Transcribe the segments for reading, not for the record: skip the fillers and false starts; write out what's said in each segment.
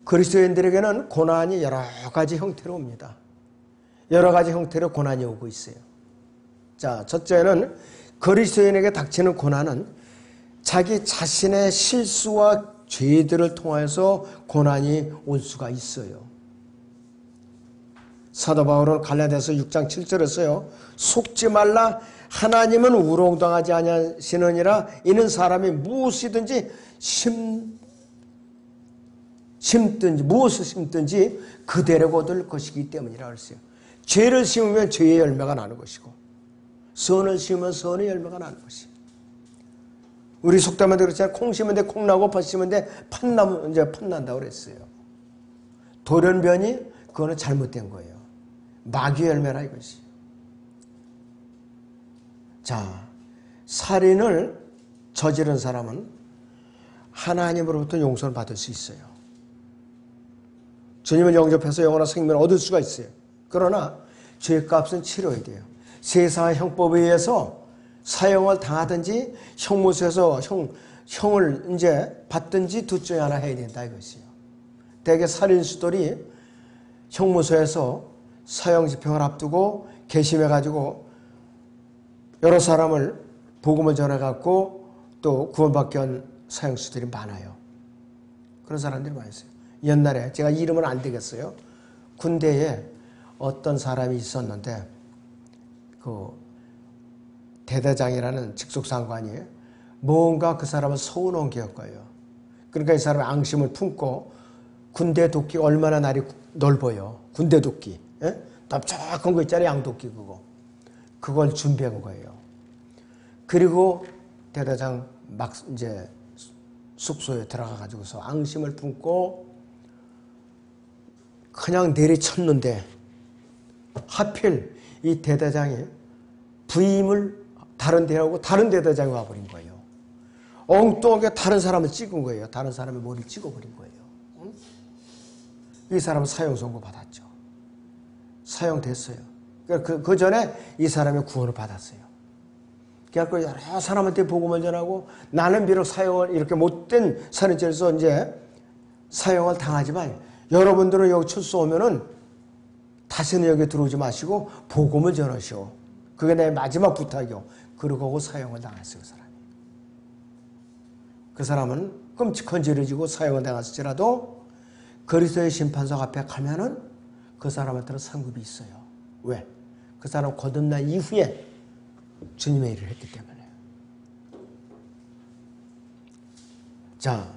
그리스도인들에게는 고난이 여러 가지 형태로 옵니다. 여러 가지 형태로 고난이 오고 있어요. 자, 첫째는 그리스도인에게 닥치는 고난은 자기 자신의 실수와 죄들을 통해서 고난이 올 수가 있어요. 사도 바울은 갈라디아서 6장 7절에서요. 속지 말라 하나님은 우롱당하지 아니하시느니라 이는 사람이 무엇이든지 심든지 무엇을 심든지 그대로 거둘 것이기 때문이라 그랬어요. 죄를 심으면 죄의 열매가 나는 것이고 선을 심으면 선의 열매가 나는 것이에요. 우리 속담에도 그렇잖아요. 콩 심은 데 콩 나고 팥 심은 데 팥 난다고 그랬어요. 돌연변이 그거는 잘못된 거예요. 마귀의 열매라 이것이. 자, 살인을 저지른 사람은 하나님으로부터 용서를 받을 수 있어요. 주님을 영접해서 영원한 생명을 얻을 수가 있어요. 그러나 죄값은 치러야 돼요. 세상의 형법에 의해서 사형을 당하든지 형무소에서 형을 이제 받든지 둘 중에 하나 해야 된다 이것이요. 대개 살인수들이 형무소에서 사형 집행을 앞두고 개심해가지고 여러 사람을 복음을 전해갖고 또 구원받게 한 사형수들이 많아요. 그런 사람들이 많이 있어요. 옛날에 제가 이름은 안 되겠어요. 군대에 어떤 사람이 있었는데 그 대대장이라는 직속상관이 뭔가 그 사람을 서운한 게 였고요. 그러니까 이 사람의 앙심을 품고 군대 도끼가 얼마나 날이 넓어요. 군대 도끼. 예? 납작한 거 있잖아요. 양도끼 그거. 그걸 준비한 거예요. 그리고 대대장 막 이제 숙소에 들어가 가지고서 앙심을 품고 그냥 내리쳤는데 하필 이 대대장이 부임을 다른 데하고 다른 대대장이 와버린 거예요. 엉뚱하게 다른 사람을 찍은 거예요. 다른 사람의 머리를 찍어버린 거예요. 이 사람은 사형 선고 받았죠. 사형됐어요. 그 전에 이 사람이 구원을 받았어요. 그래서 여러 사람한테 복음을 전하고 나는 비록 사형을 이렇게 못된 살인죄에서 이제 사형을 당하지만 여러분들은 여기 출소 오면은 다시는 여기 들어오지 마시고 복음을 전하시오. 그게 내 마지막 부탁이요. 그러고 사형을 당했어요. 그 사람이. 그 사람은 끔찍한 죄를 지고 사형을 당했을지라도 그리스도의 심판석 앞에 가면은 그 사람한테는 상급이 있어요. 왜? 그 사람 거듭난 이후에 주님의 일을 했기 때문에. 자,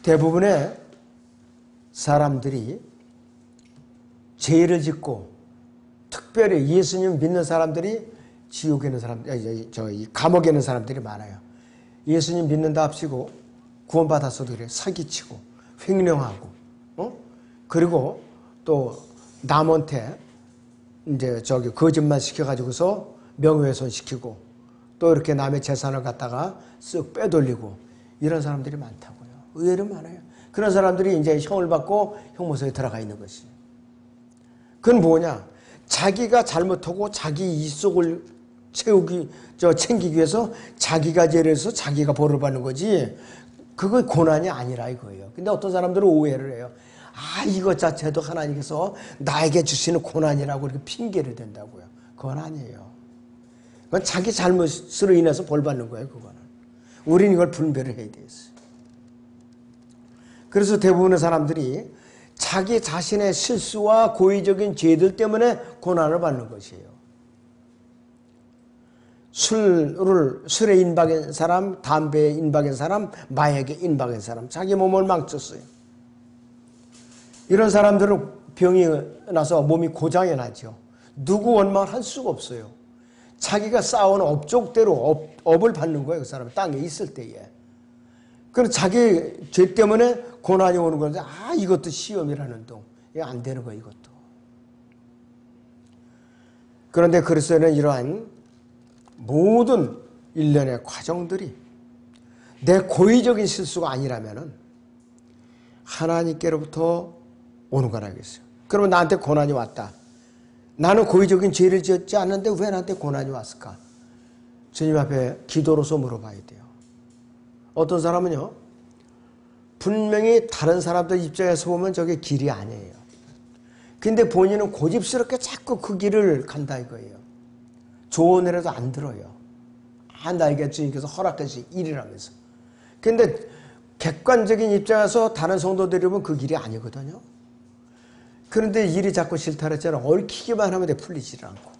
대부분의 사람들이 죄를 짓고 특별히 예수님 믿는 사람들이 지옥에 있는 사람들, 감옥에 있는 사람들이 많아요. 예수님 믿는다 합시고 구원받았어도 그래. 사기치고 횡령하고 그리고 또 남한테 이제 거짓말 시켜가지고서 명예훼손 시키고 또 이렇게 남의 재산을 갖다가 쓱 빼돌리고 이런 사람들이 많다고요. 의외로 많아요. 그런 사람들이 이제 형을 받고 형무소에 들어가 있는 것이. 그건 뭐냐? 자기가 잘못하고 자기 이속을 챙기기 위해서 자기가 죄를 해서 자기가 벌을 받는 거지. 그거 고난이 아니라 이거예요. 근데 어떤 사람들은 오해를 해요. 아, 이것 자체도 하나님께서 나에게 주시는 고난이라고 이렇게 핑계를 댄다고요. 그건 아니에요. 그건 자기 잘못으로 인해서 벌 받는 거예요, 그거는. 우리는 이걸 분별을 해야 되겠어요. 그래서 대부분의 사람들이 자기 자신의 실수와 고의적인 죄들 때문에 고난을 받는 것이에요. 술에 인박인 사람, 담배에 인박인 사람, 마약에 인박인 사람, 자기 몸을 망쳤어요. 이런 사람들은 병이 나서 몸이 고장이 나죠. 누구 원망을 할 수가 없어요. 자기가 쌓아온 업적대로 업을 받는 거예요. 그 사람은 땅에 있을 때에. 그럼 자기 죄 때문에 고난이 오는 건데 이것도 시험이라는 동. 이거 안 되는 거예요. 이것도. 그런데 그리스도는 이러한 모든 일련의 과정들이 내 고의적인 실수가 아니라면은 하나님께로부터 오는 거라겠어요. 그러면 나한테 고난이 왔다. 나는 고의적인 죄를 지었지 않는데 왜 나한테 고난이 왔을까? 주님 앞에 기도로서 물어봐야 돼요. 어떤 사람은요, 분명히 다른 사람들 입장에서 보면 저게 길이 아니에요. 근데 본인은 고집스럽게 자꾸 그 길을 간다 이거예요. 조언이라도 안 들어요. 나에게 주님께서 허락하신 일이라면서. 근데 객관적인 입장에서 다른 성도들이 보면 그 길이 아니거든요. 그런데 일이 자꾸 싫다 그랬잖아. 얽히기만 하면 돼 풀리질 않고.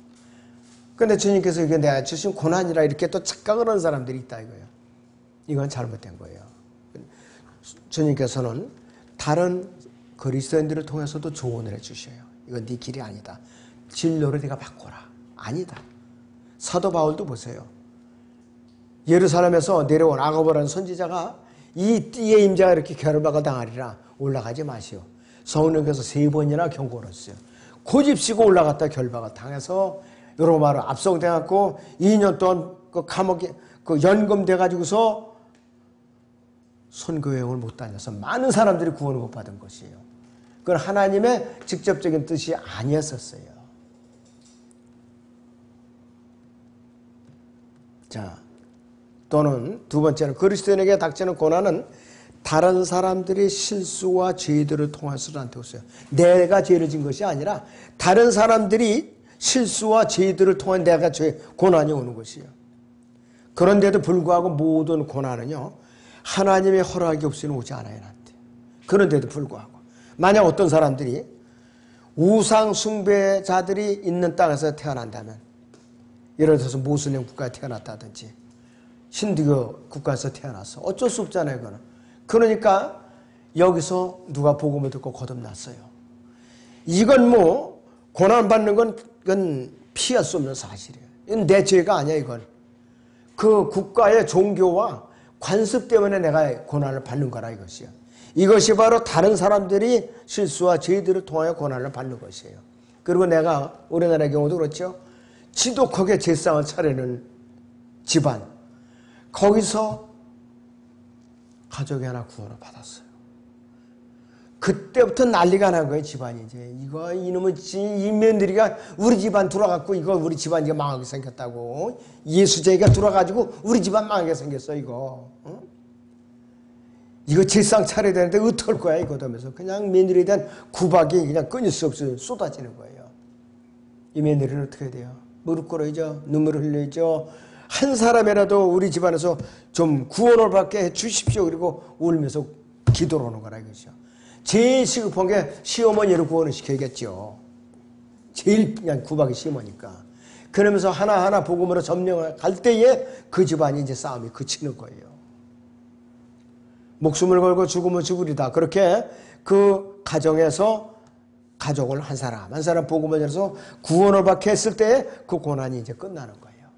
근데 주님께서 이게 내가 주신 고난이라 이렇게 또 착각을 하는 사람들이 있다 이거예요. 이건 잘못된 거예요. 주님께서는 다른 그리스도인들을 통해서도 조언을 해주셔요. 이건 네 길이 아니다. 진로를 네가 바꿔라. 아니다. 사도 바울도 보세요. 예루살렘에서 내려온 아가보라는 선지자가 이 띠의 임자가 이렇게 결박을 당하리라 올라가지 마시오. 성령께서 3번이나 경고를 했어요. 고집시고 올라갔다 결박을 당해서 로마로 압송돼갖고 2년 동안 그 감옥에 그 연금돼가지고서 선교여행을 못 다녀서 많은 사람들이 구원을 못 받은 것이에요. 그건 하나님의 직접적인 뜻이 아니었었어요. 자, 또는 두 번째는 그리스도인에게 닥치는 고난은 다른 사람들의 실수와 죄들을 통해서 나한테 오세요. 내가 죄를 진 것이 아니라 다른 사람들이 실수와 죄들을 통해 내가 고난이 오는 것이에요. 그런데도 불구하고 모든 고난은요, 하나님의 허락이 없이는 오지 않아요, 나한테. 그런데도 불구하고. 만약 어떤 사람들이 우상 숭배자들이 있는 땅에서 태어난다면, 예를 들어서 모슬림 국가에 태어났다든지, 힌두교 국가에서 태어났어. 어쩔 수 없잖아요, 그거는. 그러니까 여기서 누가 복음을 듣고 거듭났어요. 이건 뭐 고난받는 건 이건 피할 수 없는 사실이에요. 이건 내 죄가 아니야, 이건. 그 국가의 종교와 관습 때문에 내가 고난을 받는 거라 이것이요. 이것이 바로 다른 사람들이 실수와 죄들을 통하여 고난을 받는 것이에요. 그리고 내가 우리나라의 경우도 그렇죠. 지독하게 제상을 차리는 집안. 거기서 가족이 하나 구원을 받았어요. 그때부터 난리가 난 거예요, 집안이. 이제 이거 이놈의 이 며느리가 우리 집안 들어갔고 이거 우리 집안 이제 망하게 생겼다고. 예수제가 들어가지고 우리 집안 망하게 생겼어 이거. 어? 이거 제상 차려야 되는데 어떡할 거야 이거 하면서 그냥 며느리에 대한 구박이 그냥 끊을 수 없이 쏟아지는 거예요. 이 며느리는 어떻게 해야 돼요? 무릎 꿇어야죠. 눈물을 흘려야죠. 한 사람이라도 우리 집안에서 좀 구원을 받게 해 주십시오. 그리고 울면서 기도를 하는 거라 이거죠. 제일 시급한 게 시어머니를 구원을 시켜야겠죠. 제일 그냥 구박이 심하니까. 그러면서 하나하나 복음으로 점령을 갈 때에 그 집안이 이제 싸움이 그치는 거예요. 목숨을 걸고 죽으면 죽으리다. 그렇게 그 가정에서 가족을 한 사람 복음을 전해서 구원을 받게 했을 때에 그 고난이 이제 끝나는 거예요.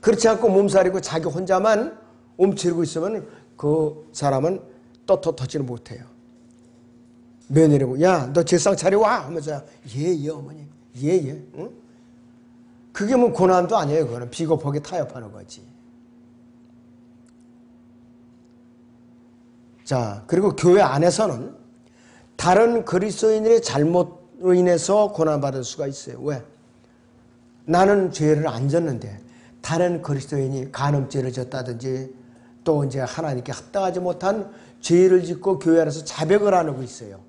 그렇지 않고 몸살이고 자기 혼자만 움츠리고 있으면 그 사람은 떳떳하지는 못해요. 며느리고 야 너 제상 차려와 하면서 예 어머니 예 응? 그게 뭐 고난도 아니에요. 그거는 비겁하게 타협하는 거지. 자, 그리고 교회 안에서는 다른 그리스도인들의 잘못으로 인해서 고난받을 수가 있어요. 왜? 나는 죄를 안 졌는데 다른 그리스도인이 간음죄를 졌다든지 또 이제 하나님께 합당하지 못한 죄를 짓고 교회 안에서 자백을 안 하고 있어요.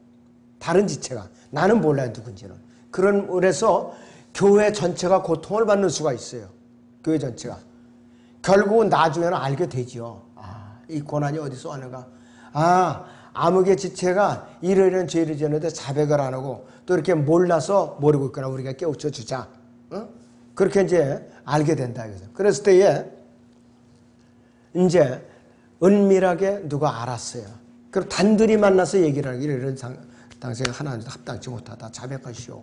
다른 지체가. 나는 몰라요, 누군지는. 그래서 교회 전체가 고통을 받는 수가 있어요. 교회 전체가. 결국은 나중에는 알게 되죠. 아, 이 고난이 어디서 왔는가. 아, 암흑의 지체가 이러이러한 죄를 지었는데 자백을 안 하고 또 이렇게 몰라서 모르고 있거나 우리가 깨우쳐 주자. 응? 그렇게 이제 알게 된다. 그랬을 때에 이제 은밀하게 누가 알았어요. 그럼 단둘이 만나서 얘기를 하고 이런 당신이 하나님과 합당치 못하다. 자백하시오.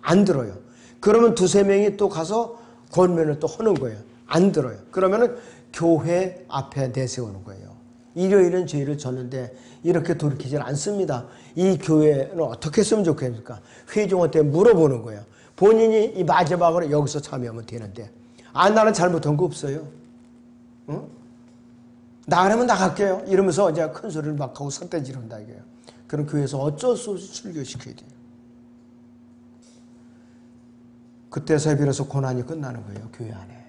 안 들어요. 그러면 두세 명이 또 가서 권면을 또 하는 거예요. 안 들어요. 그러면은 교회 앞에 내세우는 거예요. 이러이러한 죄를 졌는데 이렇게 돌이키질 않습니다. 이 교회는 어떻게 했으면 좋겠습니까? 회중한테 물어보는 거예요. 본인이 이 마지막으로 여기서 참여하면 되는데 아 나는 잘못한 거 없어요. 응? 나가려면 나갈게요. 이러면서 이제 큰 소리를 막 하고 삿대질한다 이게요. 그럼 교회에서 어쩔 수 없이 출교시켜야 돼요. 그때서야 비로소 고난이 끝나는 거예요. 교회 안에.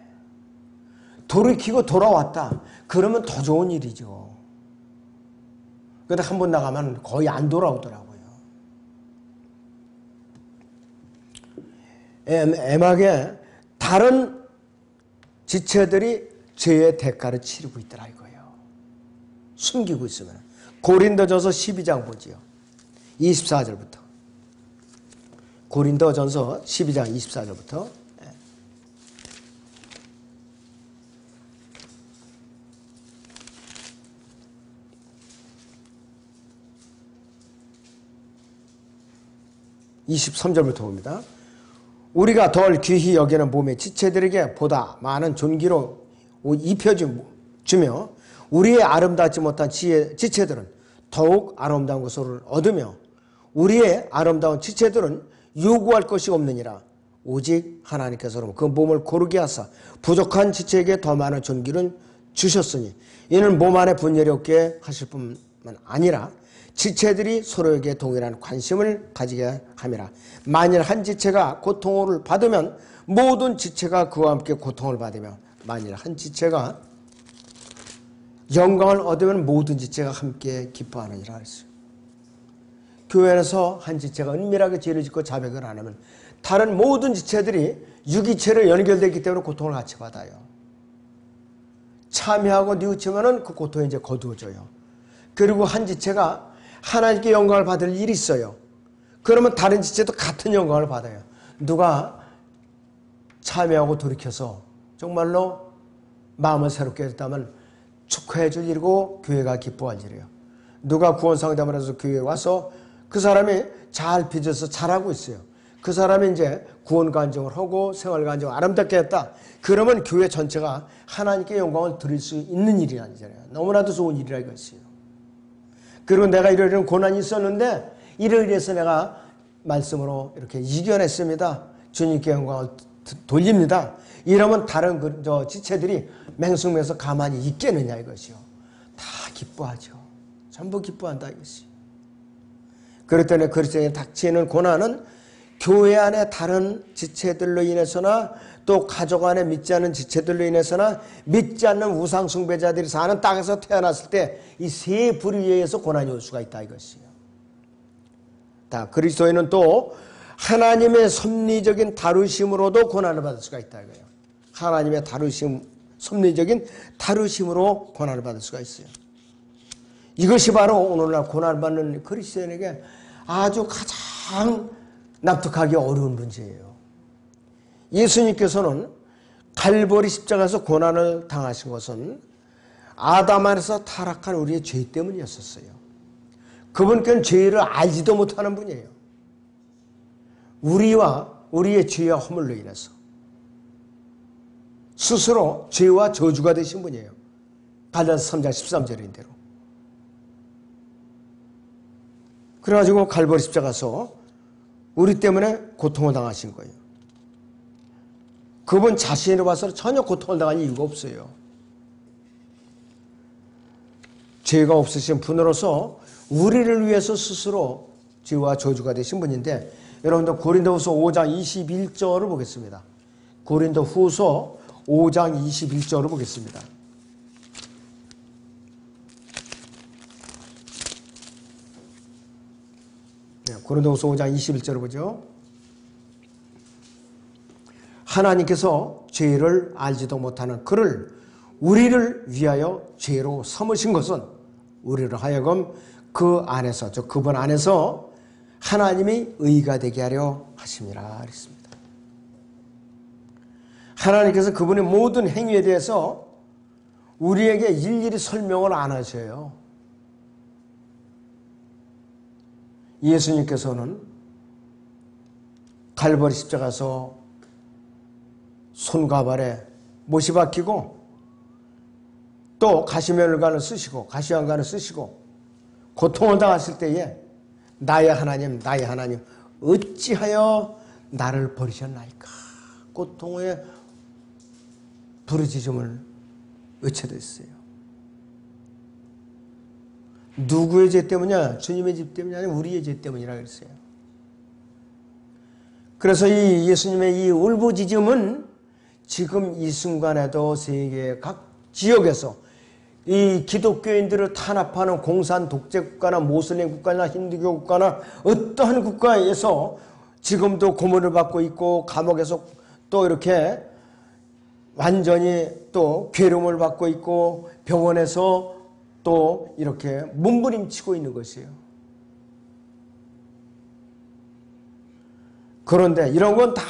돌이키고 돌아왔다. 그러면 더 좋은 일이죠. 근데 한 번 나가면 거의 안 돌아오더라고요. 애매하게 다른 지체들이 죄의 대가를 치르고 있더라 이거예요. 숨기고 있으면. 고린도전서 12장 보지요. 24절부터. 고린도전서 12장 24절부터. 예. 23절부터 봅니다. 우리가 덜 귀히 여기는 몸의 지체들에게 보다 많은 존귀로 입혀주며 우리의 아름답지 못한 지체들은 더욱 아름다운 것을 얻으며 우리의 아름다운 지체들은 요구할 것이 없느니라. 오직 하나님께서는 그 몸을 고르게 하사 부족한 지체에게 더 많은 존귀를 주셨으니 이는 몸 안에 분열이 없게 하실 뿐만 아니라 지체들이 서로에게 동일한 관심을 가지게 함이라. 만일 한 지체가 고통을 받으면 모든 지체가 그와 함께 고통을 받으며 만일 한 지체가 영광을 얻으면 모든 지체가 함께 기뻐하느니라 했어요. 교회 안에서 한 지체가 은밀하게 죄를 짓고 자백을 안 하면 다른 모든 지체들이 유기체로 연결되기 때문에 고통을 같이 받아요. 참여하고 뉘우치면 그 고통이 이제 거두어져요. 그리고 한 지체가 하나님께 영광을 받을 일이 있어요. 그러면 다른 지체도 같은 영광을 받아요. 누가 참여하고 돌이켜서 정말로 마음을 새롭게 했다면 축하해 줄 일이고 교회가 기뻐할 일이에요. 누가 구원상담을 해서 교회에 와서 그 사람이 잘 빚어서 잘하고 있어요. 그 사람이 이제 구원간증을 하고 생활간증을 아름답게 했다. 그러면 교회 전체가 하나님께 영광을 드릴 수 있는 일이 아니잖아요. 너무나도 좋은 일이라 이것이에요. 그리고 내가 이러이러한 고난이 있었는데 이러이러해서 내가 말씀으로 이렇게 이겨냈습니다. 주님께 영광을 돌립니다. 이러면 다른 지체들이 맹숭맹해서 가만히 있겠느냐 이것이요. 다 기뻐하죠. 전부 기뻐한다 이것이. 그럴 때는 그리스도인에 닥치는 고난은 교회 안에 다른 지체들로 인해서나 또 가족 안에 믿지 않는 지체들로 인해서나 믿지 않는 우상 숭배자들이 사는 땅에서 태어났을 때 이 세 부류에 의해서 고난이 올 수가 있다 이것이요. 다 그리스도인은 또 하나님의 섭리적인 다루심으로도 고난을 받을 수가 있다 이거예요. 하나님의 섭리적인 다루심으로 고난을 받을 수가 있어요. 이것이 바로 오늘날 고난을 받는 그리스도인에게 아주 가장 납득하기 어려운 문제예요. 예수님께서는 갈보리 십자가에서 고난을 당하신 것은 아담 안에서 타락한 우리의 죄 때문이었었어요. 그분께는 죄를 알지도 못하는 분이에요. 우리의 죄와 허물로 인해서 스스로 죄와 저주가 되신 분이에요. 갈라디아서 3장 13절인 대로. 그래가지고 갈보리 십자가에서 우리 때문에 고통을 당하신 거예요. 그분 자신으로 봐서 전혀 고통을 당한 이유가 없어요. 죄가 없으신 분으로서 우리를 위해서 스스로 죄와 저주가 되신 분인데 여러분들 고린도후서 5장 21절을 보겠습니다. 고린도후서 5장 21절을 보겠습니다. 고린도후서 5장 21절을 보죠. 하나님께서 죄를 알지도 못하는 그를 우리를 위하여 죄로 삼으신 것은 우리를 하여금 그 안에서 그분 안에서 하나님이 의가 되게 하려 하심이라 그랬습니다. 하나님께서 그분의 모든 행위에 대해서 우리에게 일일이 설명을 안 하셔요. 예수님께서는 갈보리 십자가에서 손과 발에 못이 박히고 또 가시면을관을 쓰시고 가시관관을 쓰시고 고통을 당하실 때에 나의 하나님 어찌하여 나를 버리셨나이까 고통의 부르짖음을 외쳐댔어요. 누구의 죄 때문이냐? 주님의 죄 때문이 아니라 우리의 죄 때문이라 그랬어요. 그래서 이 예수님의 이 울부짖음은 지금 이 순간에도 세계 각 지역에서 이 기독교인들을 탄압하는 공산 독재 국가나 모슬림 국가나 힌두교 국가나 어떠한 국가에서 지금도 고문을 받고 있고 감옥에서 또 이렇게 완전히 또 괴로움을 받고 있고 병원에서 또 이렇게 몸부림치고 있는 것이에요. 그런데 이런 건 다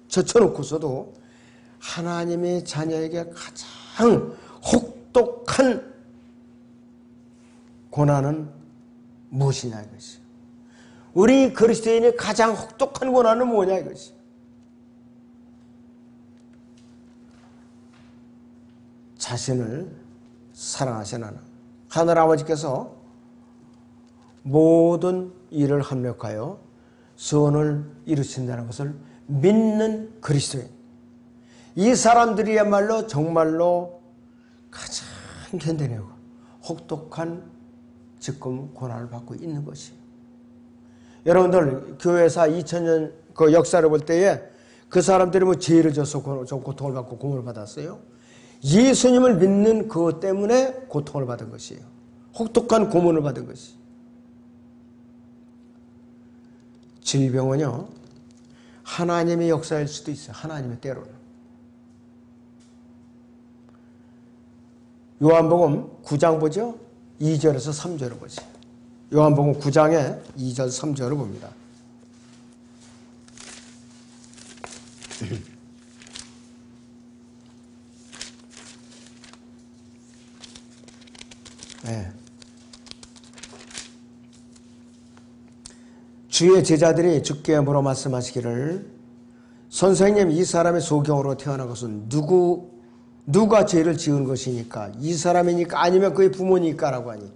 젖혀놓고서도 하나님의 자녀에게 가장 혹독한 고난은 무엇이냐 이것이요. 우리 그리스도인의 가장 혹독한 고난은 뭐냐 이것이. 자신을 사랑하시는 하늘 아버지께서 모든 일을 합력하여 선을 이루신다는 것을 믿는 그리스도인. 이 사람들이야말로 정말로 가장 견뎌내고 혹독한 지금 고난을 받고 있는 것이에요. 여러분들 교회사 2000년 그 역사를 볼 때에 그 사람들이 뭐 죄를 져서 고통을 받고 고문을 받았어요. 예수님을 믿는 그것 때문에 고통을 받은 것이에요. 혹독한 고문을 받은 것이. 질병은요, 하나님의 역사일 수도 있어요. 하나님의 때로는. 요한복음 9장 보죠? 2절에서 3절을 보죠. 요한복음 9장에 2절 3절을 봅니다. 네. 주의 제자들이 주께 물어 말씀하시기를 선생님, 이 사람의 소경으로 태어난 것은 누가 죄를 지은 것이니까? 이 사람이니까 아니면 그의 부모니까? 라고 하니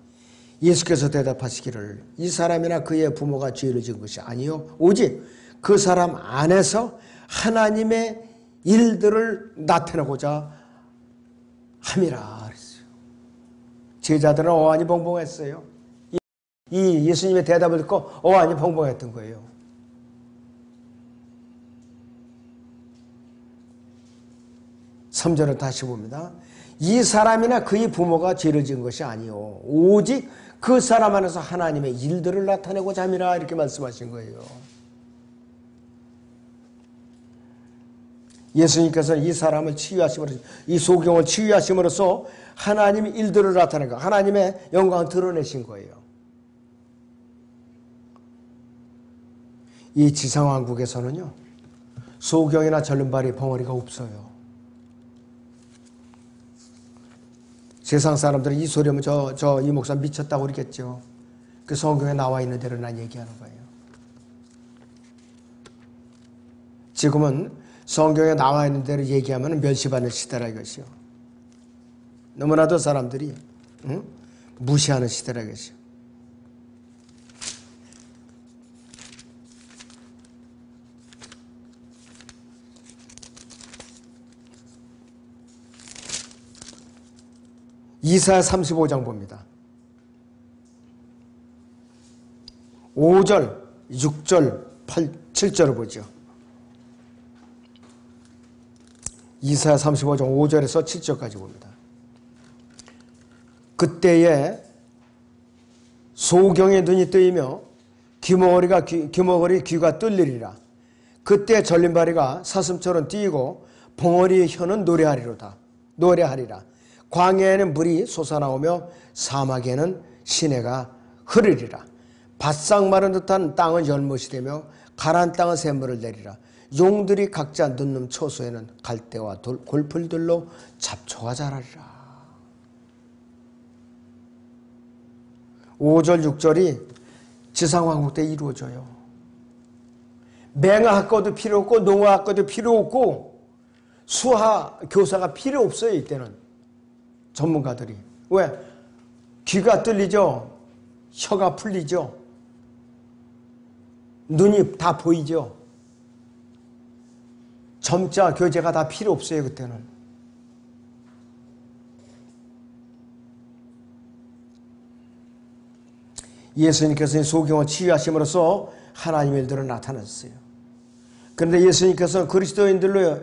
예수께서 대답하시기를 이 사람이나 그의 부모가 죄를 지은 것이 아니요 오직 그 사람 안에서 하나님의 일들을 나타내고자 함이라 그랬어요. 제자들은 어안이 벙벙했어요. 이 예수님의 대답을 듣고 어안이 벙벙했던 거예요. (3절을) 다시 봅니다. 이 사람이나 그의 부모가 죄를 지은 것이 아니요 오직 그 사람 안에서 하나님의 일들을 나타내고자 함이라 이렇게 말씀하신 거예요. 예수님께서는 이 사람을 치유하심으로써 이 소경을 치유하심으로써 하나님의 일들을 나타내고 하나님의 영광을 드러내신 거예요. 이 지상왕국에서는요 소경이나 절름발이 벙어리가 없어요. 세상 사람들은 이 소리 하면 이 목사 미쳤다고 그러겠죠. 그 성경에 나와 있는 대로 난 얘기하는 거예요. 지금은 성경에 나와 있는 대로 얘기하면 멸시받는 시대라 이것이요. 너무나도 사람들이 무시하는 시대라 이것이요. 이사야 35장 봅니다. 5절, 6절, 7절을 보죠. 이사야 35장 5절에서 7절까지 봅니다. 그때에 소경의 눈이 뜨이며 귀머거리 귀가 뚫리리라. 그때 절림발이가 사슴처럼 뛰고 벙어리의 혀는 노래하리라. 광야에는 물이 솟아나오며 사막에는 시내가 흐르리라. 바싹 마른 듯한 땅은 열못이 되며 가라앉은 땅은 샘물을 내리라. 용들이 각자 눈눈 초소에는 갈대와 골풀들로 잡초가 자라리라. 5절 6절이 지상왕국 때 이루어져요. 맹아학과도 필요 없고 농아학과도 필요 없고 수학 교사가 필요 없어요. 이때는 전문가들이. 왜? 귀가 뚫리죠. 혀가 풀리죠. 눈이 다 보이죠. 점자 교재가 다 필요 없어요. 그때는. 예수님께서 소경을 치유하심으로써 하나님의 일들을 나타냈어요. 그런데 예수님께서 그리스도인들로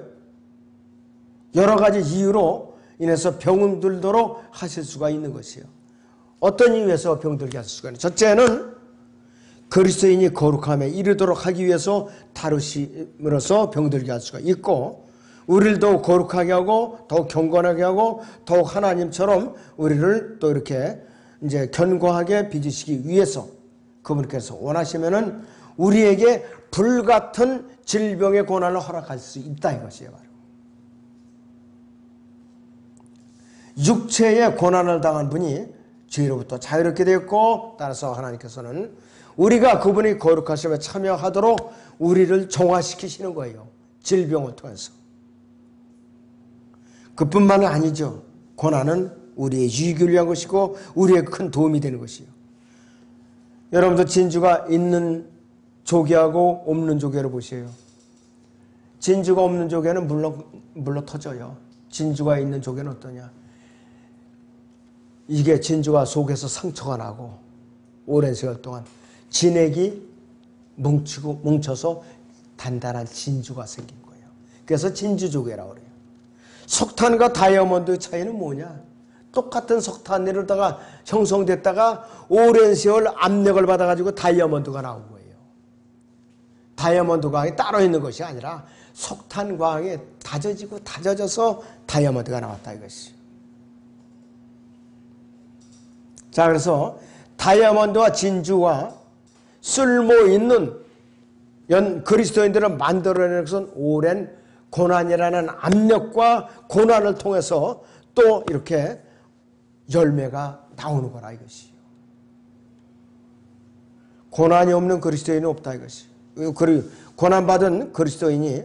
여러 가지 이유로 인해서 병 들도록 하실 수가 있는 것이요. 어떤 이유에서 병들게 하실 수가 있는? 첫째는 그리스도인이 거룩함에 이르도록 하기 위해서 다루심으로써 병들게 할 수가 있고, 우리를 더욱 거룩하게 하고 더욱 경건하게 하고 더욱 하나님처럼 우리를 또 이렇게 이제 견고하게 빚으시기 위해서 그분께서 원하시면은 우리에게 불같은 질병의 고난을 허락할 수 있다 이것이에요. 바로 육체의 고난을 당한 분이 죄로부터 자유롭게 되었고, 따라서 하나님께서는 우리가 그분이 거룩하심에 참여하도록 우리를 정화시키시는 거예요. 질병을 통해서. 그뿐만은 아니죠. 고난은 우리의 유익을 위한 것이고 우리의 큰 도움이 되는 것이요. 여러분도 진주가 있는 조개하고 없는 조개를 보세요. 진주가 없는 조개는 물러 터져요. 진주가 있는 조개는 어떠냐? 이게 진주가 속에서 상처가 나고 오랜 세월 동안 진액이 뭉쳐서 단단한 진주가 생긴 거예요. 그래서 진주조개라고 그래요. 석탄과 다이아몬드의 차이는 뭐냐? 똑같은 석탄이로다가 형성됐다가 오랜 세월 압력을 받아가지고 다이아몬드가 나온 거예요. 다이아몬드 광이 따로 있는 것이 아니라 석탄 광이 다져져서 다이아몬드가 나왔다 이것이. 자, 그래서 다이아몬드와 진주와 쓸모 있는 그리스도인들을 만들어내는 것은 오랜 고난이라는 압력과 고난을 통해서 또 이렇게 열매가 나오는 거라 이것이요. 고난이 없는 그리스도인은 없다 이것이. 고난받은 그리스도인이,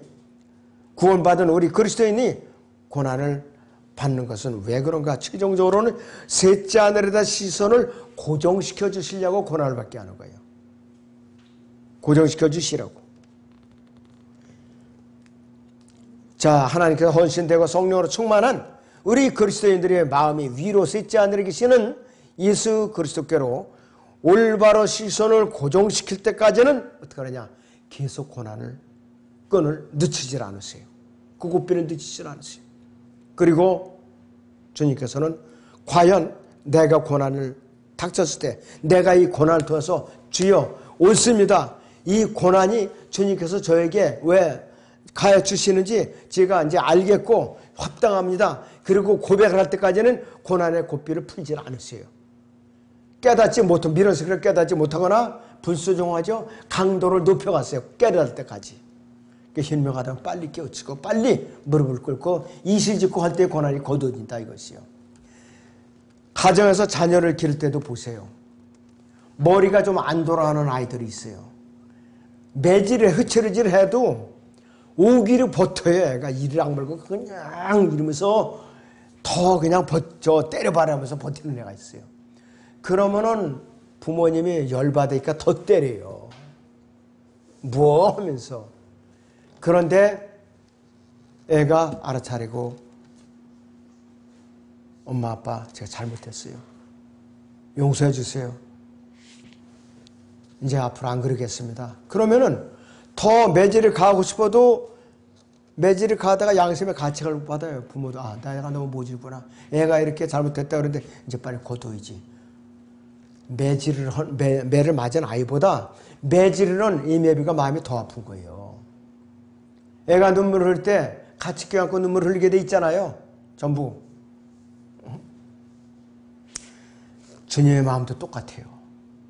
구원받은 우리 그리스도인이 고난을 받는 것은 왜 그런가? 최종적으로는 셋째 하늘에다 시선을 고정시켜 주시려고 고난을 받게 하는 거예요. 고정시켜 주시라고. 자, 하나님께서 헌신되고 성령으로 충만한 우리 그리스도인들의 마음이 위로 셋째 하늘에 계시는 예수 그리스도께로 올바로 시선을 고정시킬 때까지는 어떻게 하느냐? 계속 끈을 늦추질 않으세요. 그 고삐를 늦추질 않으세요. 그리고 주님께서는 과연 내가 고난을 닥쳤을 때 내가 이 고난을 통해서 주여 옳습니다. 이 고난이 주님께서 저에게 왜 가해 주시는지 제가 이제 알겠고 합당합니다. 그리고 고백을 할 때까지는 고난의 고삐를 풀지 않으세요. 깨닫지 못한 밀어서 깨닫지 못하거나 불수종하죠. 강도를 높여갔어요. 깨달을 때까지. 현명하다면 빨리 깨우치고 빨리 무릎을 꿇고 이실직고 할 때 고난이 거두어진다 이것이요. 가정에서 자녀를 기를 때도 보세요. 머리가 좀 안 돌아가는 아이들이 있어요. 매질을 흐트러질 해도 오기를 버텨요. 애가 이를 악물고 그냥 이러면서 더 그냥 때려바라면서 버티는 애가 있어요. 그러면은 부모님이 열받으니까 더 때려요. 뭐 하면서. 그런데 애가 알아차리고 엄마 아빠 제가 잘못했어요. 용서해 주세요. 이제 앞으로 안 그러겠습니다. 그러면은 더 매질을 가하고 싶어도 매질을 가다가 양심의 가책을 못 받아요. 부모도 내가 너무 모질구나. 애가 이렇게 잘못했다 그러는데 이제 빨리 거둬야지. 매를 맞은 아이보다 매질을 한 이매비가 마음이 더 아픈 거예요. 애가 눈물을 흘릴 때 같이 껴안고 눈물을 흘리게 돼 있잖아요. 전부. 주님의 마음도 똑같아요.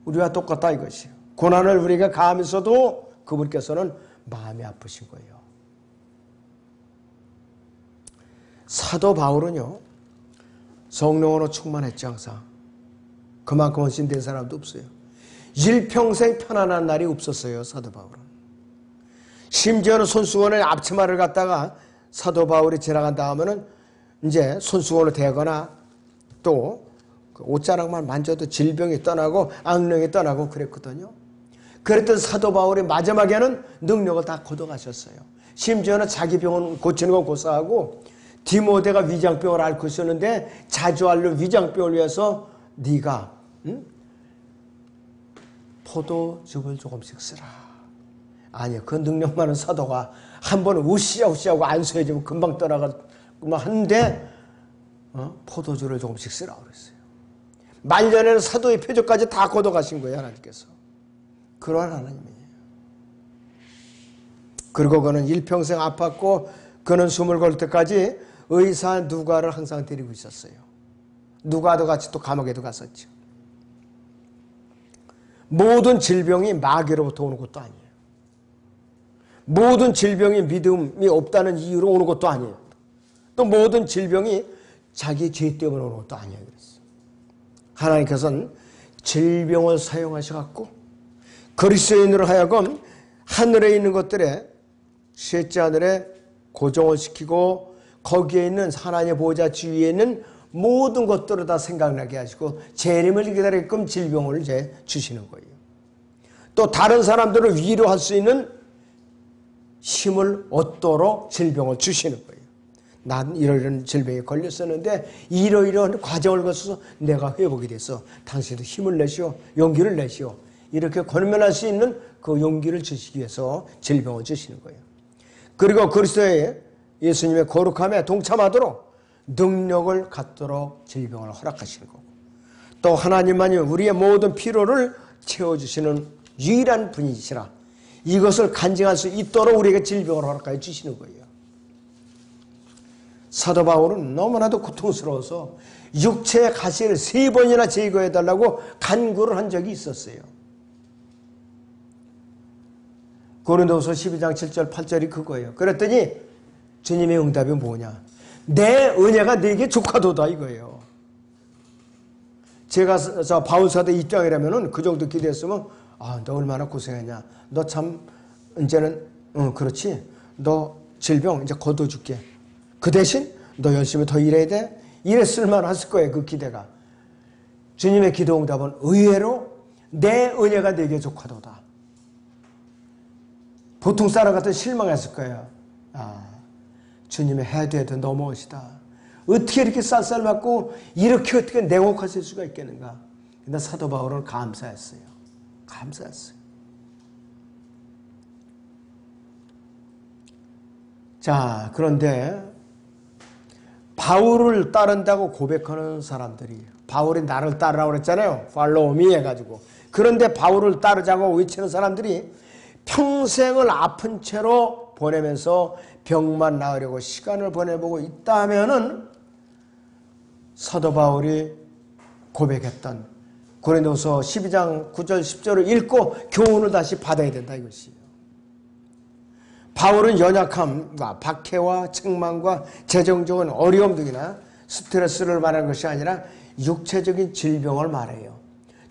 우리와 똑같다 이것이에요. 고난을 우리가 가하면서도 그분께서는 마음이 아프신 거예요. 사도 바울은요, 성령으로 충만했죠. 항상. 그만큼 헌신된 사람도 없어요. 일평생 편안한 날이 없었어요. 사도 바울은. 심지어는 손수건에 앞치마를 갖다가 사도 바울이 지나간 다음에는 이제 손수건을 대거나 또 그 옷자락만 만져도 질병이 떠나고 악령이 떠나고 그랬거든요. 그랬던 사도 바울이 마지막에는 능력을 다 거둬가셨어요. 심지어는 자기 병은 고치는 건 고사하고 디모데가 위장병을 앓고 있었는데 자주 앓는 위장병을 위해서 네가 포도즙을 조금씩 쓰라. 아니요. 그 능력 많은 사도가 한 번은 우시하고 안수해주면 금방 떠나가만 하는데 포도주를 조금씩 쓰라고 그랬어요. 말년에는 사도의 표적까지 다 걷어가신 거예요, 하나님께서. 그러한 하나님이에요. 그리고 그는 일평생 아팠고 그는 숨을 걸 때까지 의사 누가를 항상 데리고 있었어요. 누가도 같이 또 감옥에도 갔었죠. 모든 질병이 마귀로부터 오는 것도 아니에요. 모든 질병이 믿음이 없다는 이유로 오는 것도 아니에요. 또 모든 질병이 자기 죄 때문에 오는 것도 아니에요. 그랬어요. 하나님께서는 질병을 사용하셔갖고 그리스도인으로 하여금 하늘에 있는 것들에 셋째 하늘에 고정을 시키고 거기에 있는 하나님의 보호자 주위에 있는 모든 것들을 다 생각나게 하시고 재림을 기다리게끔 질병을 이제 주시는 거예요. 또 다른 사람들을 위로할 수 있는 힘을 얻도록 질병을 주시는 거예요. 난 이런 질병에 걸렸었는데 이러이러한 과정을 거쳐서 내가 회복이 돼서 당신도 힘을 내시오, 용기를 내시오. 이렇게 권면할 수 있는 그 용기를 주시기 위해서 질병을 주시는 거예요. 그리고 그리스도의 예수님의 거룩함에 동참하도록 능력을 갖도록 질병을 허락하시는 거고, 또 하나님만이 우리의 모든 필요를 채워주시는 유일한 분이시라 이것을 간증할 수 있도록 우리에게 질병을 허락하여 주시는 거예요. 사도 바울은 너무나도 고통스러워서 육체의 가시를 3번이나 제거해달라고 간구를 한 적이 있었어요. 고린도후서 12장 7절 8절이 그거예요. 그랬더니 주님의 응답이 뭐냐? 내 은혜가 네게 족하도다 이거예요. 제가 바울 사도 입장이라면은 그 정도 기대했으면 너 얼마나 고생했냐. 너 참 이제는 그렇지. 너 질병 이제 거둬줄게. 그 대신 너 열심히 더 일해야 돼. 이랬을 만했을 거예요. 그 기대가. 주님의 기도 응답은 의외로 내 은혜가 네게 족하도다. 보통 사람 같은 실망했을 거예요. 주님의 해도 너무하시다. 어떻게 이렇게 쌀쌀맞고 이렇게 어떻게 냉혹하실 수가 있겠는가. 근데 사도 바울은 감사했어요. 감사했어요. 자, 그런데 바울을 따른다고 고백하는 사람들이, 바울이 나를 따르라고 그랬잖아요. 팔로우 미 해가지고. 그런데 바울을 따르자고 외치는 사람들이 평생을 아픈 채로 보내면서 병만 나으려고 시간을 보내보고 있다면은 사도 바울이 고백했던 고린도서 12장 9절 10절을 읽고 교훈을 다시 받아야 된다 이것이에요. 바울은 연약함과 박해와 책망과 재정적인 어려움 등이나 스트레스를 말하는 것이 아니라 육체적인 질병을 말해요.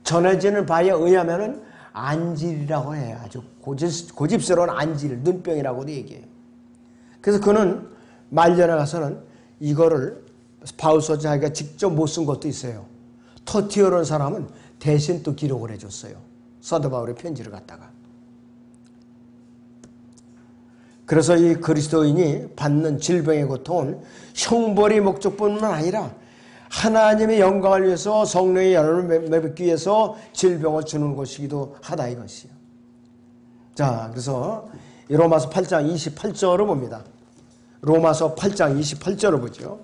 전해지는 바에 의하면은 안질이라고 해요. 아주 고집스러운 안질, 눈병이라고도 얘기해요. 그래서 그는 말년에 가서는 이거를 바울서 자기가 직접 못 쓴 것도 있어요. 터티어라는 사람은 대신 또 기록을 해줬어요. 사도 바울의 편지를 갖다가. 그래서 이 그리스도인이 받는 질병의 고통은 형벌의 목적뿐만 아니라 하나님의 영광을 위해서 성령의 열을 맺기 위해서 질병을 주는 것이기도 하다 이것이요. 자, 그래서 로마서 8장 28절을 봅니다. 로마서 8장 28절을 보죠.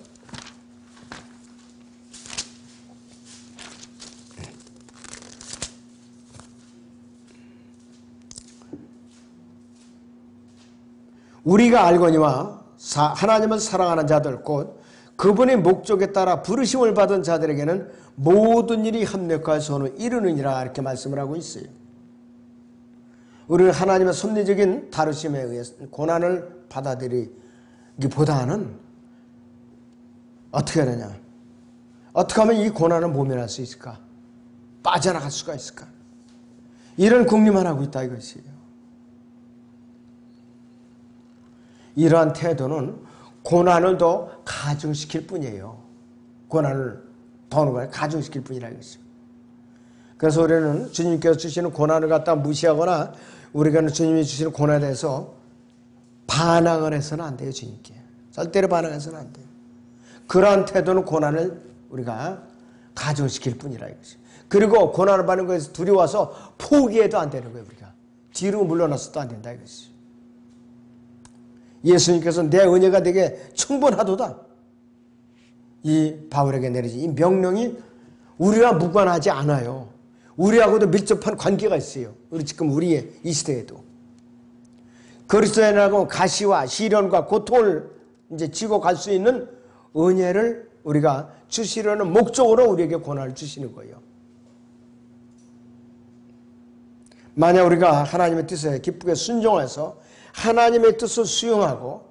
우리가 알거니와 하나님을 사랑하는 자들 곧 그분의 목적에 따라 부르심을 받은 자들에게는 모든 일이 합력하여 선을 이루느니라 이렇게 말씀을 하고 있어요. 우리는 하나님의 섭리적인 다루심에 의해서 고난을 받아들이기보다는 어떻게 하느냐, 어떻게 하면 이 고난을 모면할 수 있을까, 빠져나갈 수가 있을까, 이런 궁리만 하고 있다 이것이에요. 이러한 태도는 고난을 더 가중시킬 뿐이에요. 고난을 더 오는 거예요. 가중시킬 뿐이라 이것이죠. 그래서 우리는 주님께서 주시는 고난을 갖다 무시하거나 우리가 주님이 주시는 고난에 대해서 반항을 해서는 안 돼요. 주님께. 절대로 반항해서는 안 돼요. 그러한 태도는 고난을 우리가 가중시킬 뿐이라 이것이죠. 그리고 고난을 받는 것에서 두려워서 포기해도 안 되는 거예요. 우리가. 뒤로 물러나서도 안 된다 이것이죠. 예수님께서 내 은혜가 되게 충분하도다. 이 바울에게 내려진 이 명령이 우리와 무관하지 않아요. 우리하고도 밀접한 관계가 있어요. 우리의 이 시대에도. 그리스도인하고 가시와 시련과 고통을 이제 지고 갈 수 있는 은혜를 우리가 주시려는 목적으로 우리에게 고난을 주시는 거예요. 만약 우리가 하나님의 뜻에 기쁘게 순종해서 하나님의 뜻을 수용하고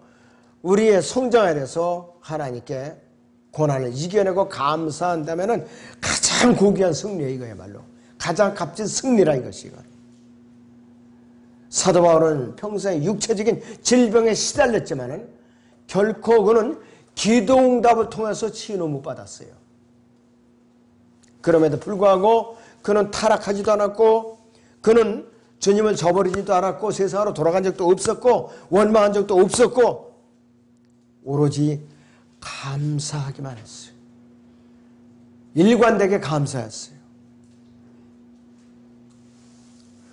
우리의 성장에 대해서 하나님께 고난을 이겨내고 감사한다면 가장 고귀한 승리예요. 이거야말로. 가장 값진 승리라 이것이. 사도 바울은 평생 육체적인 질병에 시달렸지만은 결코 그는 기도응답을 통해서 치유는 못 받았어요. 그럼에도 불구하고 그는 타락하지도 않았고 그는 주님을 저버리지도 않았고 세상으로 돌아간 적도 없었고 원망한 적도 없었고 오로지 감사하기만 했어요. 일관되게 감사했어요.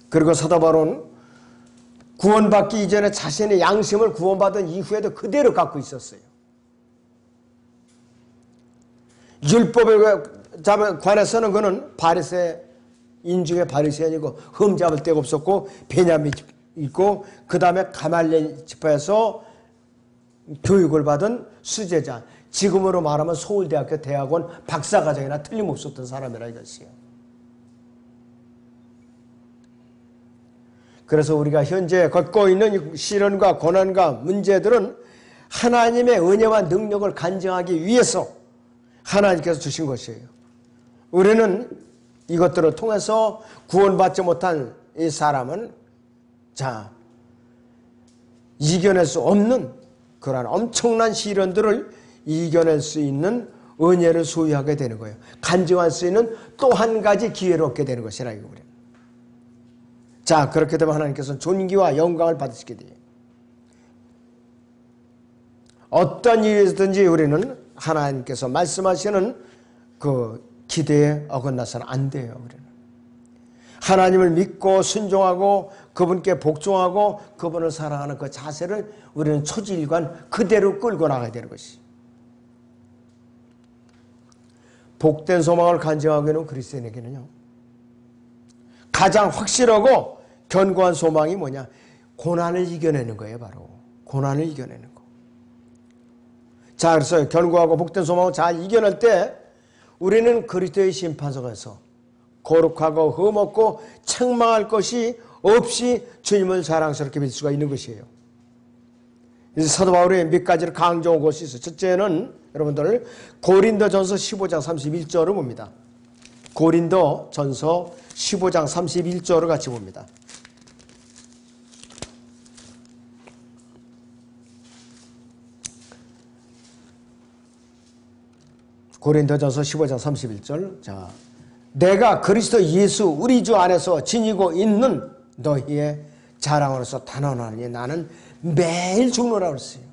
그리고 사도 바울은 구원받기 이전에 자신의 양심을 구원받은 이후에도 그대로 갖고 있었어요. 율법에 관해서는 그는 바리새 인중의 바리새인이고 흠잡을 데가 없었고 베냐민 있고 그 다음에 가말리엘 지파에서 교육을 받은 수제자, 지금으로 말하면 서울대학교 대학원 박사과정이나 틀림없었던 사람이라 이것이에요. 그래서 우리가 현재 겪고 있는 시련과 고난과 문제들은 하나님의 은혜와 능력을 간증하기 위해서 하나님께서 주신 것이에요. 우리는 이것들을 통해서 구원받지 못한 이 사람은 이겨낼 수 없는 그러한 엄청난 시련들을 이겨낼 수 있는 은혜를 소유하게 되는 거예요. 간증할 수 있는 또 한 가지 기회를 얻게 되는 것이라 이거예요. 그렇게 되면 하나님께서는 존귀와 영광을 받으시게 돼요. 어떤 일이든지 우리는 하나님께서 말씀하시는 그 기대에 어긋나서는 안 돼요. 우리는 하나님을 믿고 순종하고 그분께 복종하고 그분을 사랑하는 그 자세를 우리는 초지일관 그대로 끌고 나가야 되는 것이. 복된 소망을 간증하고 있는 그리스도인에게는요, 가장 확실하고 견고한 소망이 뭐냐? 고난을 이겨내는 거예요. 바로 고난을 이겨내는 거. 그래서 견고하고 복된 소망을 잘 이겨낼 때 우리는 그리스도의 심판석에서 거룩하고 흠없고 책망할 것이 없이 주님을 자랑스럽게 믿을 수가 있는 것이에요. 이제 사도 바울의 몇 가지를 강조한 것이 있어요. 첫째는 여러분들 고린도전서 15장 31절을 봅니다. 고린도전서 15장 31절을 같이 봅니다. 고린도전서 15장 31절. 내가 그리스도 예수 우리 주 안에서 지니고 있는 너희의 자랑으로서 단언하니 나는 매일 죽노라 그랬어요.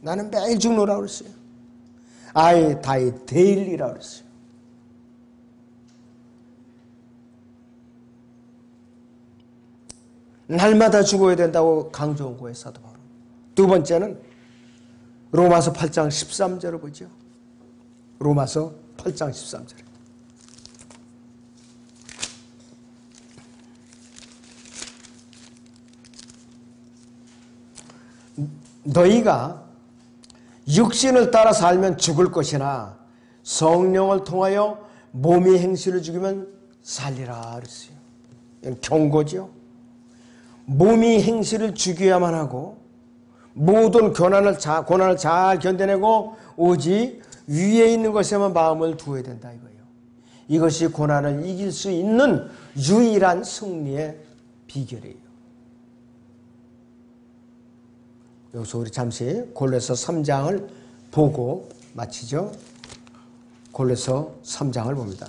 나는 매일 죽노라 그랬어요. I die daily라 그랬어요. 날마다 죽어야 된다고 강조한 거예요. 사도 바울. 두 번째는 로마서 8장 13절을 보죠. 로마서 8장 13절. 너희가 육신을 따라 살면 죽을 것이나 성령을 통하여 몸의 행실을 죽이면 살리라 그랬어요. 이건 경고죠. 몸의 행실을 죽여야만 하고 모든 고난을 잘 견뎌내고 오직 위에 있는 것에만 마음을 두어야 된다 이거예요. 이것이 고난을 이길 수 있는 유일한 승리의 비결이에요. 여기서 우리 잠시 골로새 3장을 보고 마치죠. 골로새 3장을 봅니다.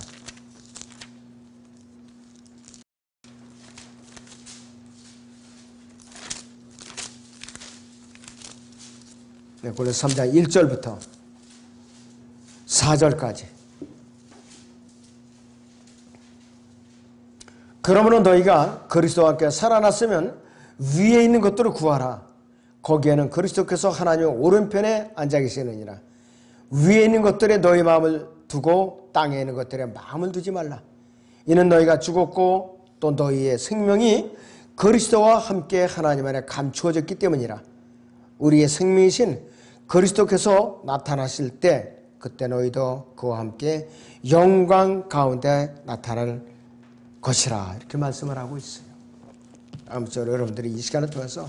골로새 3장 1절부터 4절까지. 그러므로 너희가 그리스도와 함께 살아났으면 위에 있는 것들을 구하라. 거기에는 그리스도께서 하나님의 오른편에 앉아 계시느니라. 위에 있는 것들에 너희 마음을 두고 땅에 있는 것들에 마음을 두지 말라. 이는 너희가 죽었고 또 너희의 생명이 그리스도와 함께 하나님 안에 감추어졌기 때문이라. 우리의 생명이신 그리스도께서 나타나실 때 그때 너희도 그와 함께 영광 가운데 나타날 것이라. 이렇게 말씀을 하고 있어요. 아무쪼록 여러분들이 이 시간을 통해서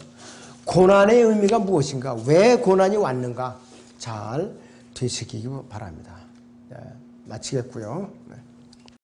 고난의 의미가 무엇인가, 왜 고난이 왔는가 잘 되새기기 바랍니다. 네, 마치겠고요. 네.